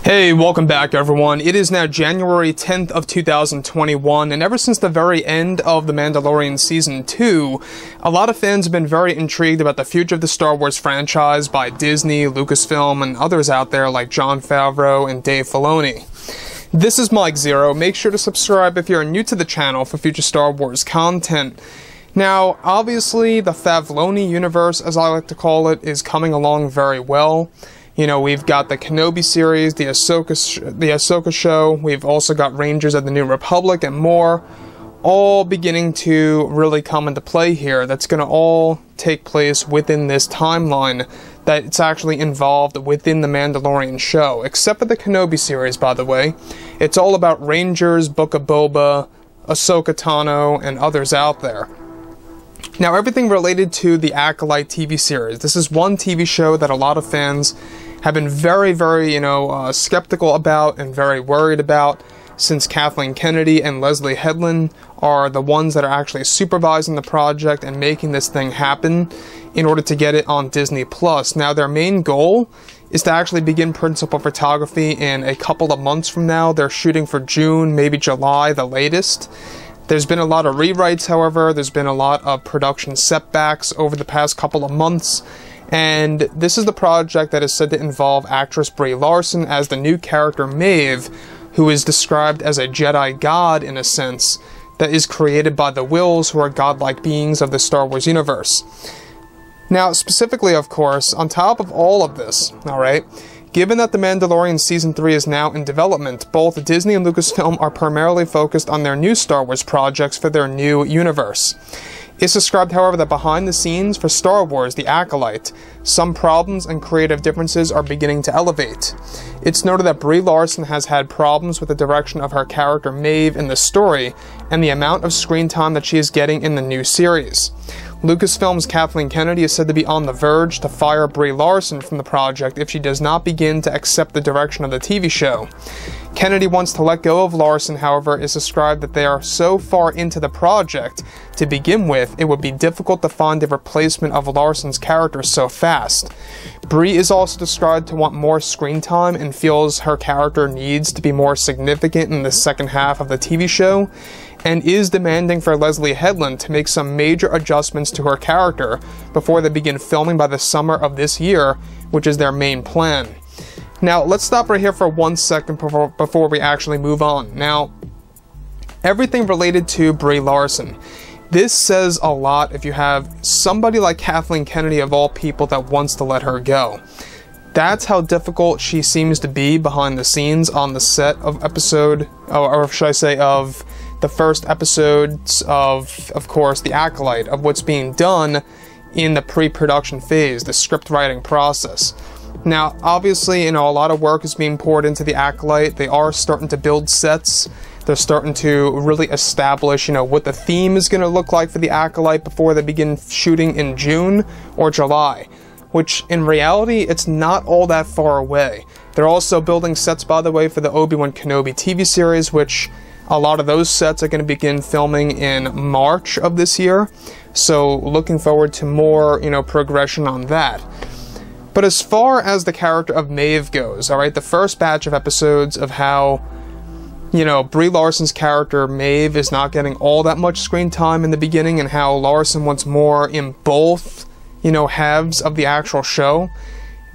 Hey, welcome back everyone. It is now January 10th of 2021, and ever since the very end of The Mandalorian Season 2, a lot of fans have been very intrigued about the future of the Star Wars franchise by Disney, Lucasfilm, and others out there like Jon Favreau and Dave Filoni. This is Mike Zero. Make sure to subscribe if you're new to the channel for future Star Wars content. Now, obviously, the Favloni universe, as I like to call it, is coming along very well. You know, we've got the KENOBI series, the Ahsoka show, we've also got Rangers of the New Republic, and more, all beginning to really come into play here. That's going to all take place within this timeline that's actually involved within the Mandalorian show. Except for the KENOBI series, by the way. It's all about Rangers, Book of Boba, Ahsoka Tano, and others out there. Now, everything related to the Acolyte TV series. This is one TV show that a lot of fans have been very, skeptical about and very worried about, since Kathleen Kennedy and Leslie Headland are the ones that are actually supervising the project and making this thing happen in order to get it on Disney+. Now, their main goal is to actually begin principal photography in a couple of months from now. They're shooting for June, maybe July, the latest. There's been a lot of rewrites, however. There's been a lot of production setbacks over the past couple of months. And this is the project that is said to involve actress Brie Larson as the new character Maeve, who is described as a Jedi god in a sense, that is created by the Wills, who are godlike beings of the Star Wars universe. Now, specifically, of course, on top of all of this, alright, given that The Mandalorian Season 3 is now in development, both Disney and Lucasfilm are primarily focused on their new Star Wars projects for their new universe. It's described, however, that behind the scenes for Star Wars, The Acolyte, some problems and creative differences are beginning to elevate. It's noted that Brie Larson has had problems with the direction of her character Maeve in the story, and the amount of screen time that she is getting in the new series. Lucasfilm's Kathleen Kennedy is said to be on the verge to fire Brie Larson from the project if she does not begin to accept the direction of the TV show. Kennedy wants to let go of Larson, however, is described that they are so far into the project, to begin with, it would be difficult to find a replacement of Larson's character so fast. Brie is also described to want more screen time and feels her character needs to be more significant in the second half of the TV show, and is demanding for Leslie Headland to make some major adjustments to her character before they begin filming by the summer of this year, which is their main plan. Now, let's stop right here for 1 second before we actually move on. Now, everything related to Brie Larson. This says a lot if you have somebody like Kathleen Kennedy, of all people, that wants to let her go. That's how difficult she seems to be behind the scenes on the set of of the first episodes of course, The Acolyte, of what's being done in the pre-production phase, the script writing process. Now, obviously, a lot of work is being poured into The Acolyte. They are starting to build sets. They're starting to really establish, what the theme is going to look like for The Acolyte before they begin shooting in June or July, which in reality, it's not all that far away. They're also building sets, by the way, for the Obi-Wan Kenobi TV series, which a lot of those sets are going to begin filming in March of this year. So looking forward to more, progression on that. But as far as the character of Maeve goes, alright, the first batch of episodes of how, Brie Larson's character Maeve is not getting all that much screen time in the beginning, and how Larson wants more in both, halves of the actual show.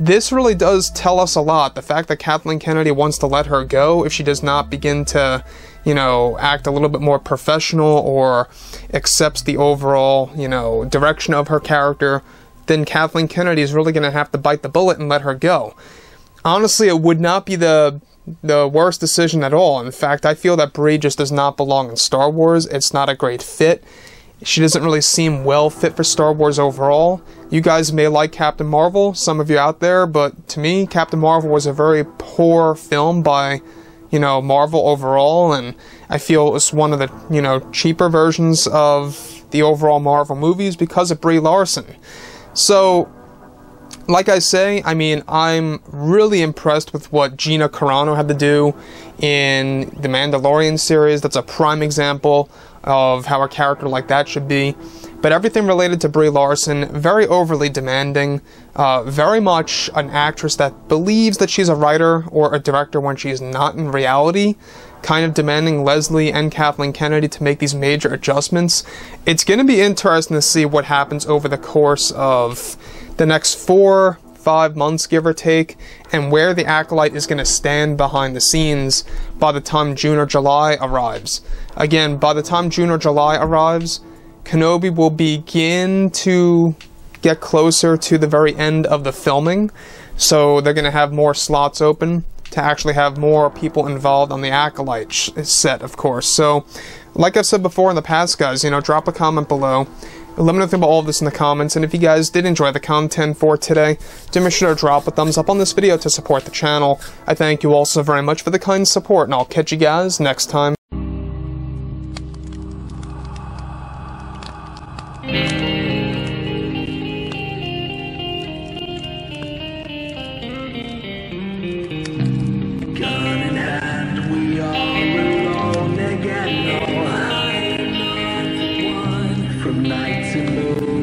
This really does tell us a lot. The fact that Kathleen Kennedy wants to let her go if she does not begin to, act a little bit more professional or accepts the overall, direction of her character, then Kathleen Kennedy is really going to have to bite the bullet and let her go. Honestly, it would not be the worst decision at all. In fact, I feel that Brie just does not belong in Star Wars. It's not a great fit. She doesn't really seem well fit for Star Wars overall. You guys may like Captain Marvel, some of you out there, but to me, Captain Marvel was a very poor film by, Marvel overall, and I feel it's one of the, cheaper versions of the overall Marvel movies because of Brie Larson. So, like I say, I'm really impressed with what Gina Carano had to do in the Mandalorian series. That's a prime example of how a character like that should be. But everything related to Brie Larson, very overly demanding, very much an actress that believes that she's a writer or a director when she's not in reality, kind of demanding Leslie and Kathleen Kennedy to make these major adjustments. It's going to be interesting to see what happens over the course of the next 4-5 months, give or take, and where the Acolyte is going to stand behind the scenes by the time June or July arrives. Again, by the time June or July arrives, KENOBI will begin to get closer to the very end of the filming, so they're going to have more slots open to actually have more people involved on the Acolyte set, of course. So, like I've said before in the past, guys, you know, drop a comment below. Let me know about all of this in the comments, and if you guys did enjoy the content for today, do make sure to drop a thumbs up on this video to support the channel. I thank you all so very much for the kind support, and I'll catch you guys next time. From night to moon.